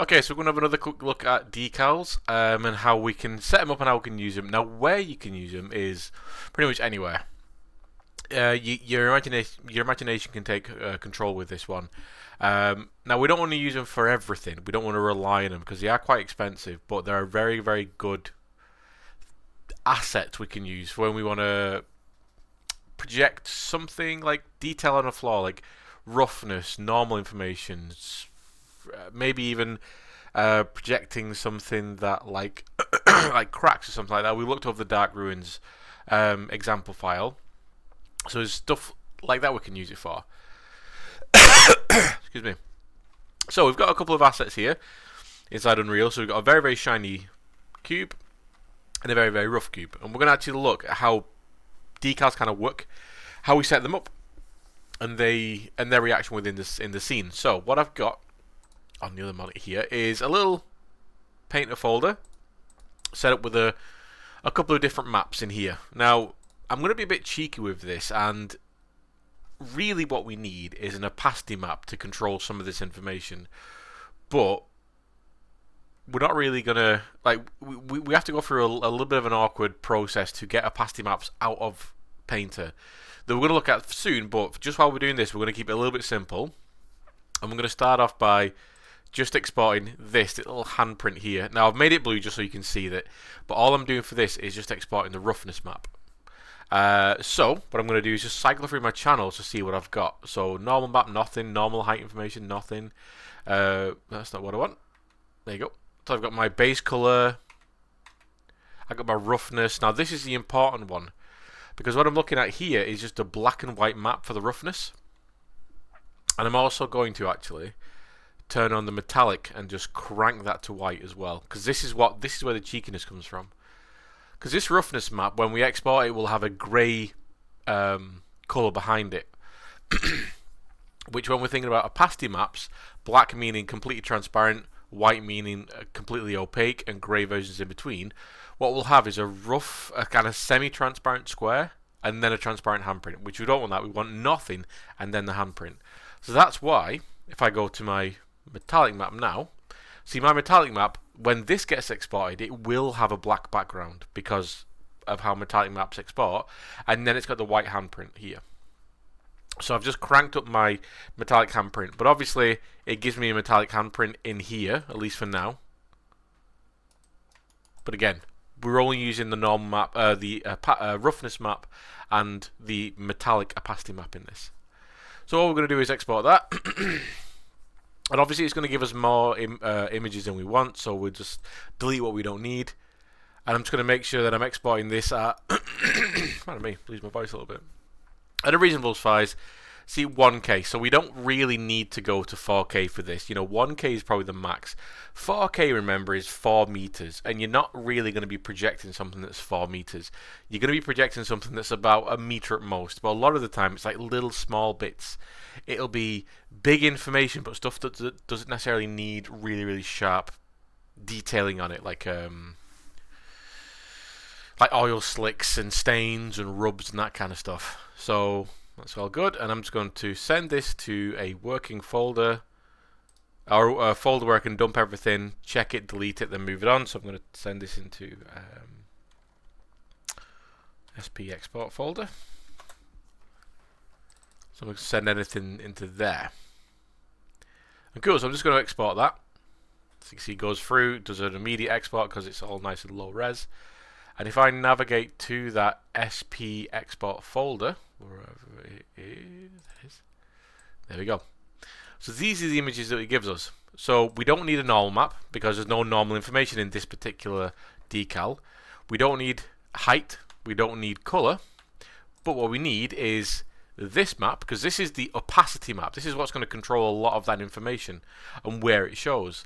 Okay, so we're going to have another quick look at decals and how we can set them up and how we can use them. Now, where you can use them is pretty much anywhere. Your imagination can take control with this one. Now, we don't want to use them for everything. We don't want to rely on them because they are quite expensive, but they're a very, very good assets we can use for when we want to project something like detail on a floor, like roughness, normal information, maybe even projecting something that like like cracks or something like that. We looked over the Dark Ruins example file, so there's stuff like that we can use it for. Excuse me. So we've got a couple of assets here inside Unreal. So we've got a very, very shiny cube and a very, very rough cube, and we're going to actually look at how decals kind of work, how we set them up, and their reaction within this in the scene. So what I've got on the other monitor here is a little painter folder set up with a couple of different maps in here. Now I'm going to be a bit cheeky with this, and really what we need is an opacity map to control some of this information, but we're not really gonna we have to go through a little bit of an awkward process to get opacity maps out of Painter that we're going to look at soon. But just while we're doing this, we're going to keep it a little bit simple, and we're going to start off by just exporting this little handprint here. Now I've made it blue just so you can see that, but all I'm doing for this is just exporting the roughness map. So what I'm going to do is just cycle through my channels to see what I've got. So normal map, nothing. Normal height information, nothing. That's not what I want. There you go. So I've got my base color. I've got my roughness. Now this is the important one, because what I'm looking at here is just a black and white map for the roughness. And I'm also going to actually turn on the metallic and just crank that to white as well, because this is where the cheekiness comes from. Because this roughness map, when we export it, will have a grey colour behind it. Which, when we're thinking about opacity maps, black meaning completely transparent, white meaning completely opaque, and grey versions in between, what we'll have is a kind of semi-transparent square, and then a transparent handprint, which we don't want that. We want nothing, and then the handprint. So that's why, if I go to my metallic map now, see my metallic map, when this gets exported, it will have a black background because of how metallic maps export, and then it's got the white handprint here. So I've just cranked up my metallic handprint, but obviously it gives me a metallic handprint in here, at least for now. But again, we're only using the normal map, the roughness map, and the metallic opacity map in this. So all we're going to do is export that. And obviously it's going to give us more images than we want, so we'll just delete what we don't need. And I'm just going to make sure that I'm exporting this at pardon me, lose my voice a little bit, at a reasonable size. See, 1K. So we don't really need to go to 4K for this. You know, 1K is probably the max. 4K, remember, is 4 meters, and you're not really going to be projecting something that's 4 meters. You're going to be projecting something that's about a meter at most. But a lot of the time, it's like little small bits. It'll be big information, but stuff that doesn't necessarily need really, really sharp detailing on it, like oil slicks and stains and rubs and that kind of stuff. So that's all good, and I'm just going to send this to a working folder, or a folder where I can dump everything, check it, delete it, then move it on. So I'm going to send this into SP export folder. So I'm going to send anything into there. And cool, so I'm just going to export that. So you can see it goes through, does an immediate export because it's all nice and low res. And if I navigate to that SP export folder, wherever it is, there we go. So these are the images that it gives us. So we don't need a normal map because there's no normal information in this particular decal. We don't need height, we don't need color, but what we need is this map, because this is the opacity map. This is what's going to control a lot of that information and where it shows.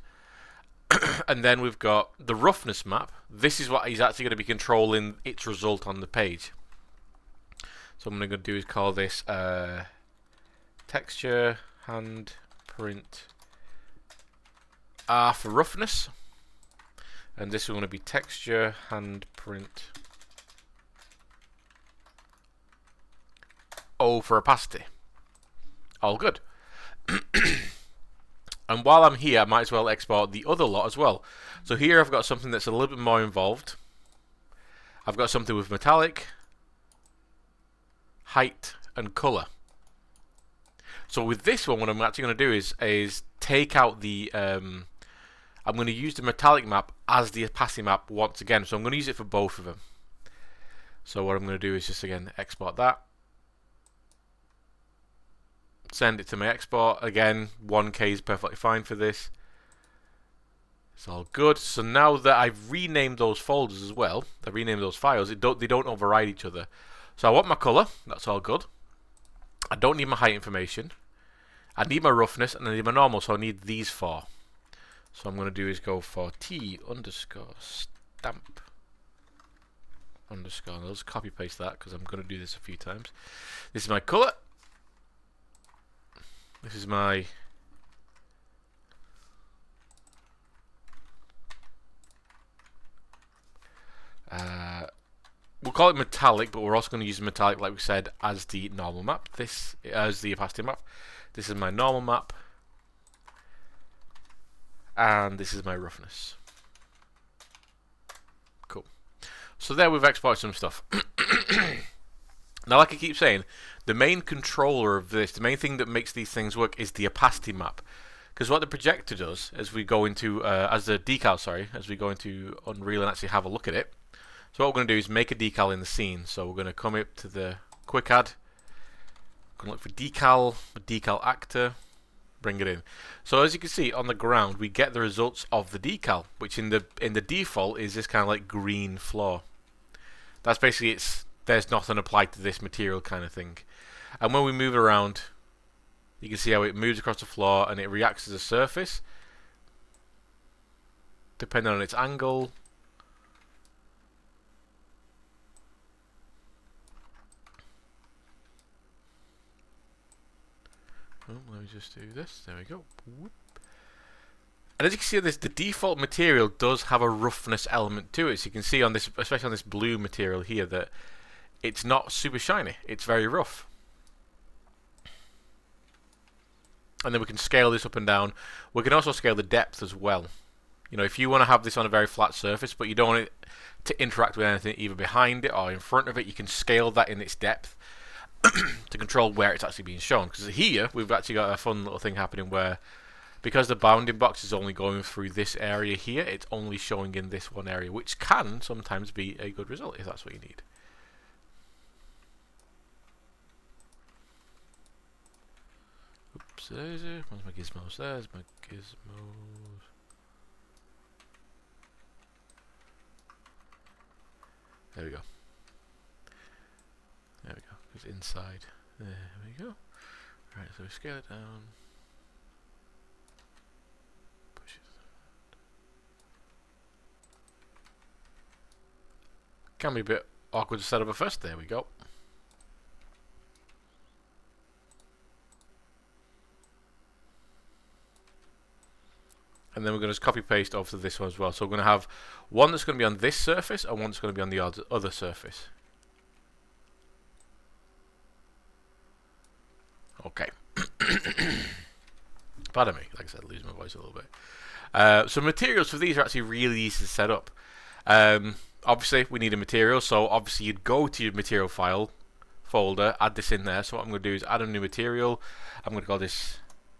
And then we've got the roughness map. This is what is actually going to be controlling its result on the page. So what I'm going to do is call this texture handprint R for roughness, and this is going to be texture handprint O for opacity. All good. And while I'm here, I might as well export the other lot as well. So here I've got something that's a little bit more involved. I've got something with metallic, height, and color. So with this one, what I'm actually going to do is take out the... I'm going to use the metallic map as the opacity map once again. So I'm going to use it for both of them. So what I'm going to do is just, again, export that. Send it to my export. Again, 1K is perfectly fine for this. It's all good. So now that I've renamed those folders as well, I've renamed those files, they don't override each other. So I want my color. That's all good. I don't need my height information. I need my roughness, and I need my normal, so I need these four. So I'm going to do is go for T underscore stamp underscore. I'll just copy paste that because I'm going to do this a few times. This is my color. This is my we'll call it metallic, but we're also going to use metallic, like we said, as the normal map. This as the opacity map. This is my normal map, and this is my roughness. Cool. So there we've exported some stuff. Now, like I keep saying, the main controller of this, the main thing that makes these things work, is the opacity map. Because what the projector does, as we go into, as we go into Unreal and actually have a look at it. So what we're going to do is make a decal in the scene. So we're going to come up to the quick add. We're going to look for decal actor, bring it in. So as you can see on the ground, we get the results of the decal, which in the default is this kind of like green floor. That's basically there's nothing applied to this material kind of thing. And when we move around, you can see how it moves across the floor and it reacts as a surface depending on its angle. Oh, let me just do this. There we go. Whoop. And as you can see, the default material does have a roughness element to it. So you can see on this, especially on this blue material here, that it's not super shiny. It's very rough. And then we can scale this up and down. We can also scale the depth as well. You know, if you want to have this on a very flat surface, but you don't want it to interact with anything either behind it or in front of it, you can scale that in its depth to control where it's actually being shown. Because here, we've actually got a fun little thing happening where, because the bounding box is only going through this area here, it's only showing in this one area, which can sometimes be a good result if that's what you need. Oops, there's my gizmos. There's my gizmos. There we go. There we go. It's inside. There we go. Right, so we scale it down. Push it. Can be a bit awkward to set up at first. There we go. And then we're going to just copy paste over this one as well. So we're going to have one that's going to be on this surface and one that's going to be on the other surface. Okay. Pardon me. Like I said, losing my voice a little bit. So materials for these are actually really easy to set up. Obviously, we need a material. So obviously, you'd go to your material file folder, add this in there. So what I'm going to do is add a new material. I'm going to call this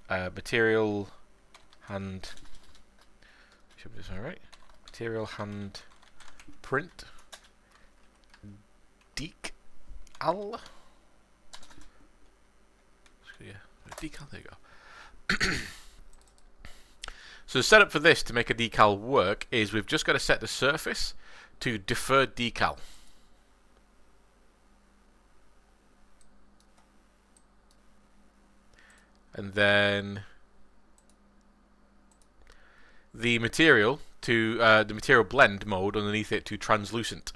material hand. Should be this all right. Material hand print decal. Yeah, decal. There you go. So the setup for this to make a decal work is we've just got to set the surface to deferred decal. And then the material to the material blend mode underneath it to translucent.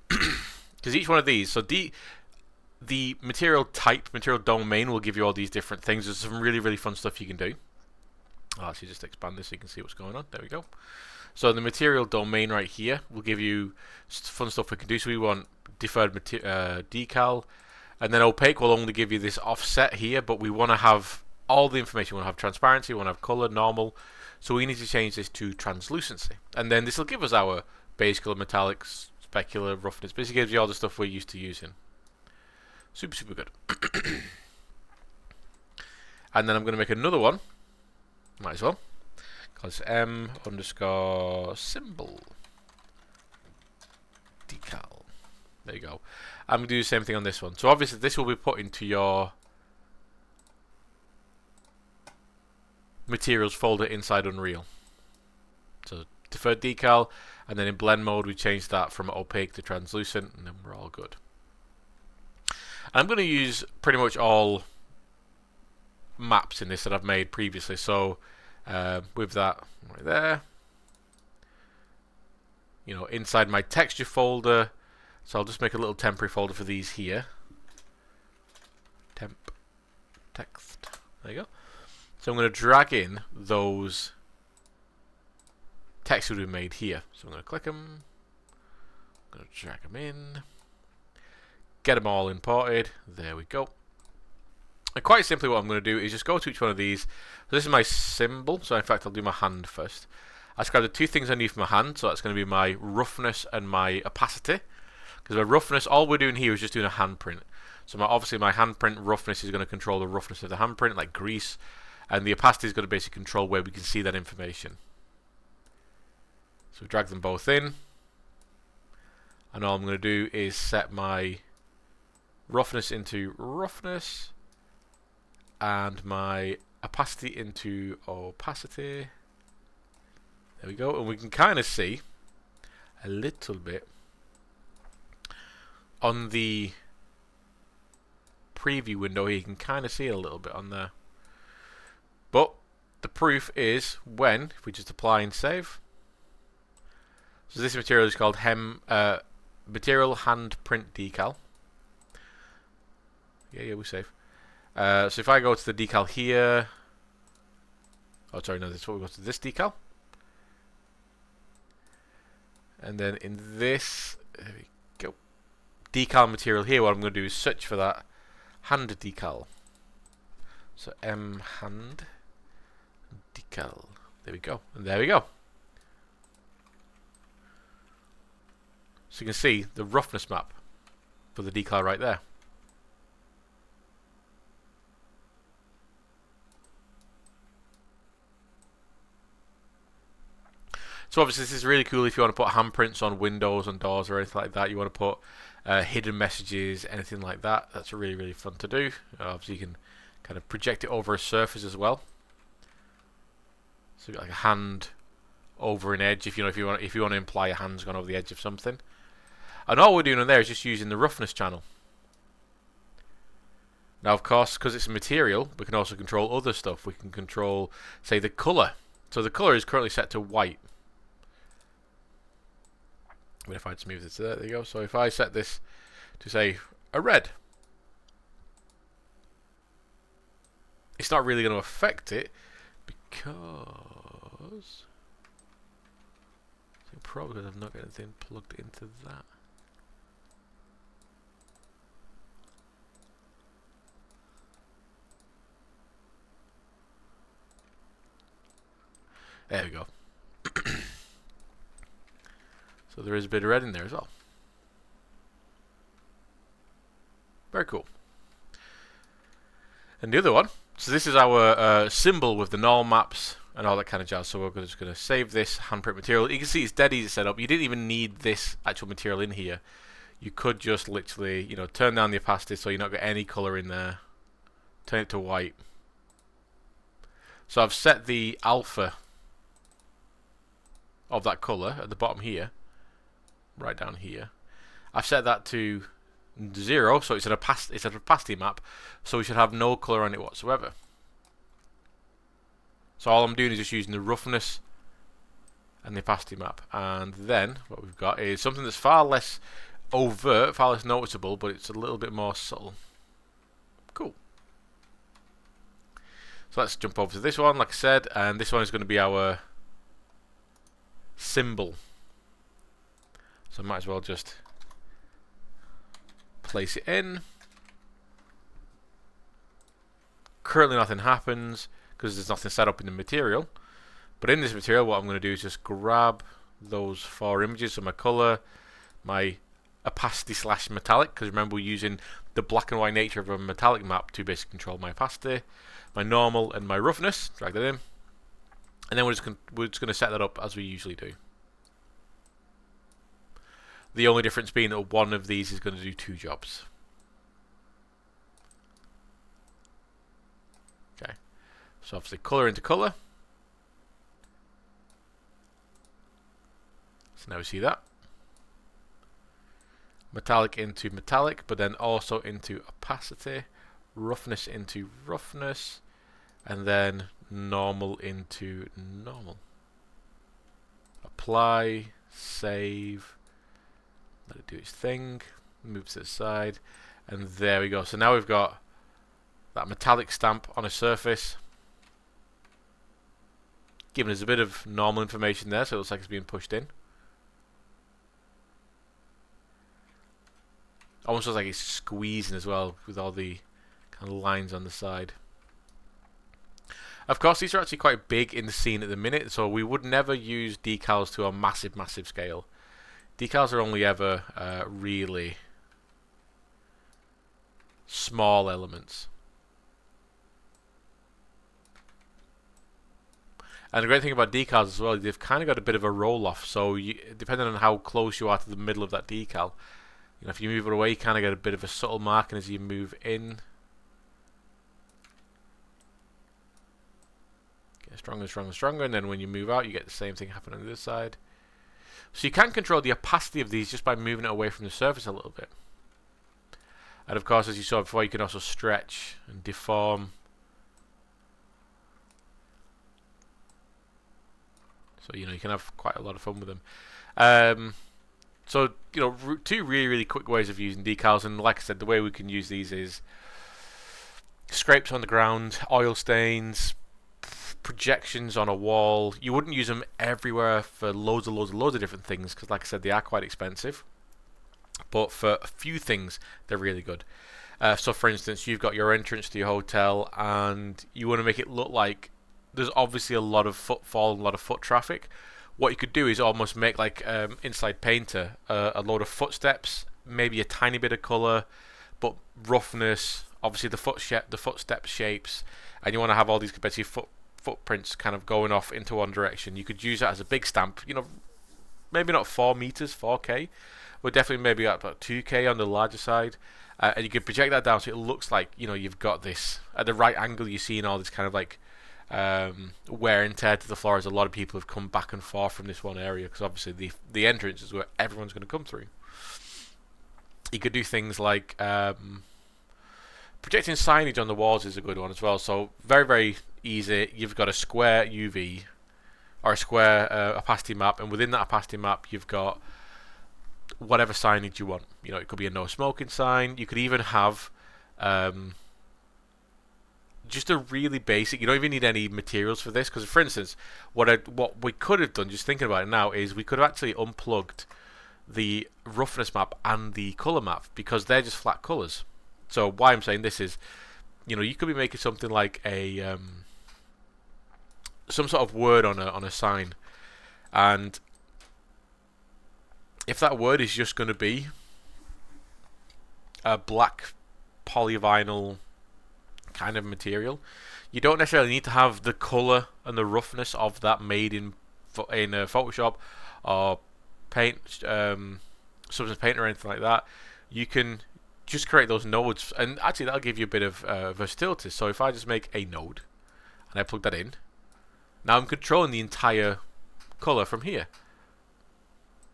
Because each one of these, so the material type, material domain will give you all these different things. There's some really, really fun stuff you can do. I'll actually just expand this so you can see what's going on. There we go. So the material domain right here will give you fun stuff we can do. So we want deferred decal, and then opaque will only give you this offset here, but we want to have all the information. We want to have transparency, we want to have color, normal. So we need to change this to translucency. And then this will give us our base color, metallics, specular, roughness. Basically gives you all the stuff we're used to using. Super, super good. And then I'm going to make another one. Might as well. Because m_symbol decal. There you go. I'm going to do the same thing on this one. So obviously this will be put into your materials folder inside Unreal. So deferred decal, and then in blend mode we change that from opaque to translucent, and then we're all good. I'm going to use pretty much all maps in this that I've made previously. So with that right there, you know, inside my texture folder. So I'll just make a little temporary folder for these here. Temp text. There you go. So I'm going to drag in those textures we made here. So I'm going to click them. I'm going to drag them in. Get them all imported. There we go. And quite simply what I'm going to do is just go to each one of these. So this is my symbol. So in fact I'll do my hand first. I grab the two things I need for my hand. So that's going to be my roughness and my opacity. Because my roughness, all we're doing here is just doing a handprint. So obviously my handprint roughness is going to control the roughness of the handprint, like grease. And the opacity is going to basically control where we can see that information. So drag them both in. And all I'm going to do is set my roughness into roughness. And my opacity into opacity. There we go. And we can kind of see a little bit on the preview window here. You can kind of see it a little bit on there. But the proof is when, if we just apply and save. So this material is called Material Handprint Decal. Yeah, we save. So if I go to the decal here, oh sorry, no, this is what we go to this decal, and then in this, there we go, decal material here. What I'm going to do is search for that hand decal. So hand decal. There we go, and there we go. So you can see the roughness map for the decal right there. So obviously this is really cool if you want to put handprints on windows and doors or anything like that. You want to put hidden messages, anything like that. That's really, really fun to do. Obviously you can kind of project it over a surface as well. So you've got like a hand over an edge if you want to imply a hand's gone over the edge of something. And all we're doing on there is just using the roughness channel. Now of course, because it's a material, we can also control other stuff. We can control, say, the colour. So the colour is currently set to white. But if I just move this to there you go. So if I set this to say a red, it's not really going to affect it because probably because I've not got anything plugged into that. There we go. So there is a bit of red in there as well. Very cool. And the other one, so this is our symbol with the null maps and all that kind of jazz. So we're just going to save this handprint material. You can see it's dead easy set up. You didn't even need this actual material in here. You could just literally, you know, turn down the opacity so you're not got any color in there. Turn it to white. So I've set the alpha of that color at the bottom here. Right down here, I've set that to 0, so it's an opacity map, so we should have no color on it whatsoever. So all I'm doing is just using the roughness and the opacity map, and then what we've got is something that's far less overt, far less noticeable, but it's a little bit more subtle. Cool. So let's jump over to this one, like I said, and this one is going to be our symbol. So I might as well just place it in. Currently nothing happens because there's nothing set up in the material. But in this material, what I'm going to do is just grab those 4 images. So my color, my opacity slash metallic, because remember we're using the black and white nature of a metallic map to basically control my opacity, my normal and my roughness. Drag that in. And then we're just going to set that up as we usually do. The only difference being that one of these is going to do 2 jobs. Okay. So obviously color into color. So now we see that. Metallic into metallic, but then also into opacity. Roughness into roughness. And then normal into normal. Apply. Save. Let it do its thing. Move to the side. And there we go. So now we've got that metallic stamp on a surface. Giving us a bit of normal information there, so it looks like it's being pushed in. Almost looks like it's squeezing as well, with all the kind of lines on the side. Of course, these are actually quite big in the scene at the minute, so we would never use decals to a massive, massive scale. Decals are only ever really small elements. And the great thing about decals as well, they've kind of got a bit of a roll-off, so depending on how close you are to the middle of that decal, you know, if you move it away, you kind of get a bit of a subtle marking as you move in. Get stronger, stronger, stronger, and then when you move out, you get the same thing happening on the other side. So you can control the opacity of these just by moving it away from the surface a little bit. And of course, as you saw before, you can also stretch and deform. So, you know, you can have quite a lot of fun with them. So, you know, 2 really, really quick ways of using decals. And like I said, the way we can use these is scrapes on the ground, oil stains, projections on a wall. You wouldn't use them everywhere for loads of different things because, like I said, they are quite expensive. But for a few things, they're really good. So, for instance, you've got your entrance to your hotel and you want to make it look like there's obviously a lot of footfall and a lot of foot traffic. What you could do is almost make like inside Painter a load of footsteps, maybe a tiny bit of color, but roughness. Obviously, the footstep shapes, and you want to have all these competitive footprints kind of going off into one direction. You could use that as a big stamp. You know, maybe not 4 meters, 4K, but definitely maybe about 2K on the larger side. And you could project that down so it looks like, you know, you've got this at the right angle. You're seeing all this kind of like wear and tear to the floor, as a lot of people have come back and forth from this one area because obviously the entrance is where everyone's going to come through. You could do things like projecting signage on the walls is a good one as well. So very, very easy. You've got a square UV or a square opacity map, and within that opacity map you've got whatever signage you want. You know, it could be a no smoking sign. You could even have just a really basic. You don't even need any materials for this because, for instance, what we could have done, just thinking about it now, is we could have actually unplugged the roughness map and the color map because they're just flat colors. So why I'm saying this is, you know, you could be making something like a some sort of word on a sign, and if that word is just going to be a black polyvinyl kind of material, you don't necessarily need to have the color and the roughness of that made in Photoshop or Paint, Substance Paint or anything like that. You can just create those nodes, and actually that'll give you a bit of versatility. So if I just make a node and I plug that in, now I'm controlling the entire color from here.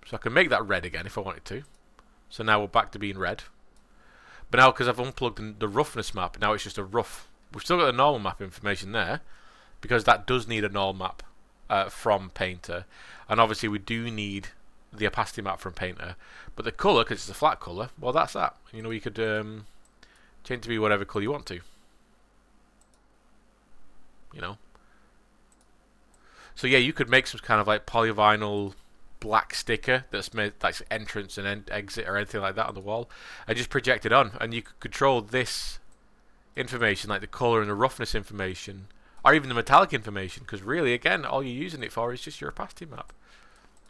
So I can make that red again if I wanted to. So now we're back to being red. But now, because I've unplugged the roughness map, now it's just a rough. We've still got the normal map information there, because that does need a normal map from Painter. And obviously we do need the opacity map from Painter. But the colour, because it's a flat colour, well, that's that. You know, you could change to be whatever colour you want to. You know. So yeah, you could make some kind of like polyvinyl black sticker that's made like entrance and exit or anything like that on the wall, and just project it on, and you could control this information, like the color and the roughness information, or even the metallic information, because really, again, all you're using it for is just your opacity map.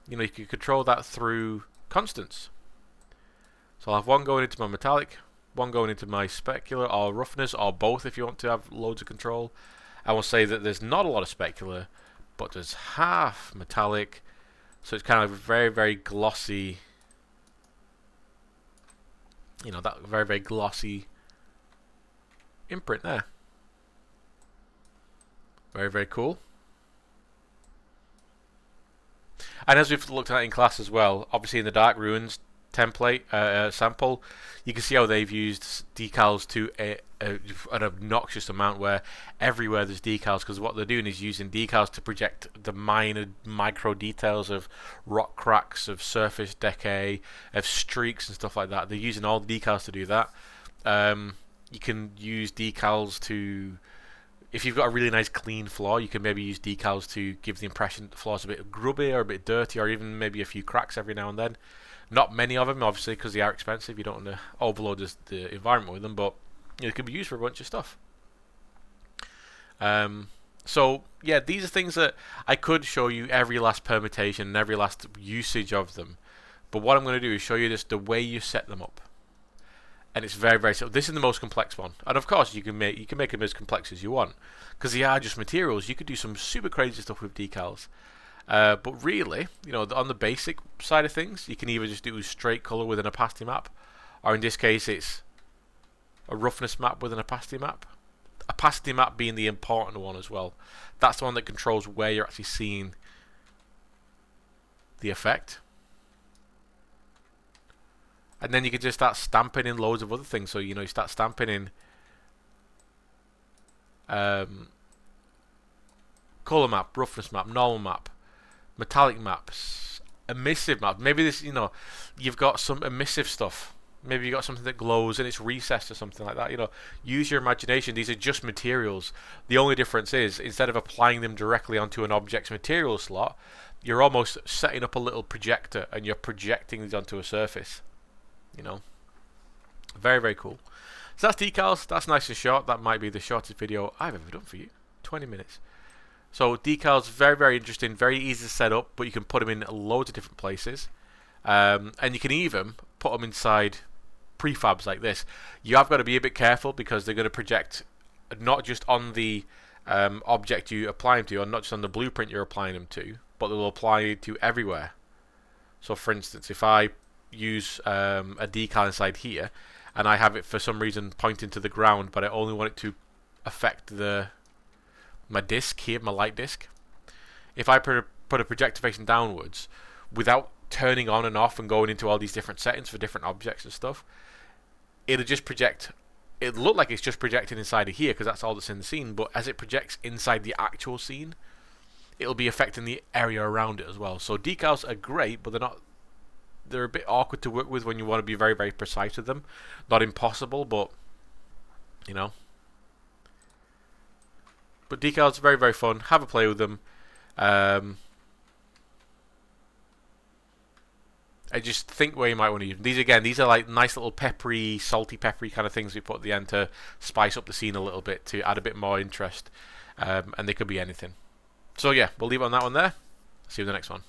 You know, you can control that through constants. So I'll have one going into my metallic, one going into my specular or roughness, or both if you want to have loads of control. I will say that there's not a lot of specular, but there's half metallic, so it's kind of a very, very glossy, you know, that very, very glossy imprint there. Very, very cool. And as we've looked at in class as well, obviously in the Dark Ruins template sample, you can see how they've used decals to an obnoxious amount, where everywhere there's decals, because what they're doing is using decals to project the minor micro details of rock cracks, of surface decay, of streaks and stuff like that. They're using all the decals to do that. You can use decals to, if you've got a really nice clean floor, you can maybe use decals to give the impression that the floor's a bit grubby or a bit dirty, or even maybe a few cracks every now and then. Not many of them, obviously, because they are expensive. You don't want to overload the environment with them, but you know, it can be used for a bunch of stuff. So yeah, these are things that I could show you every last permutation and every last usage of them, but what I'm going to do is show you just the way you set them up. And it's very, very simple. This is the most complex one, and of course you can make them as complex as you want, because they are just materials. You could do some super crazy stuff with decals, but really, you know, on the basic side of things, you can either just do a straight color with an opacity map, or in this case, it's a roughness map with an opacity map. Opacity map being the important one as well. That's the one that controls where you're actually seeing the effect. And then you can just start stamping in loads of other things. So, you know, you start stamping in color map, roughness map, normal map, metallic maps, emissive map. Maybe this, you know, you've got some emissive stuff. Maybe you got something that glows and it's recessed or something like that. You know, use your imagination. These are just materials. The only difference is, instead of applying them directly onto an object's material slot, you're almost setting up a little projector and you're projecting these onto a surface. You know, very, very cool. So that's decals. That's nice and short. That might be the shortest video I've ever done for you. 20 minutes. So decals, very, very interesting. Very easy to set up, but you can put them in loads of different places. And you can even put them inside prefabs like this. You have got to be a bit careful, because they're going to project not just on the object you apply them to, or not just on the blueprint you're applying them to, but they will apply to everywhere. So for instance, if I use a decal inside here, and I have it for some reason pointing to the ground, but I only want it to affect my disc here, my light disc. If I put a projector facing downwards, without turning on and off and going into all these different settings for different objects and stuff, it'll just project. It'll look like it's just projecting inside of here, because that's all that's in the scene, but as it projects inside the actual scene, it'll be affecting the area around it as well. So decals are great, but they're a bit awkward to work with when you want to be very, very precise with them. Not impossible, but you know. But decals are very, very fun. Have a play with them. I just think where you might want to use them. These are like nice little peppery, salty peppery kind of things we put at the end to spice up the scene a little bit, to add a bit more interest. And they could be anything. So yeah, we'll leave it on that one there. See you in the next one.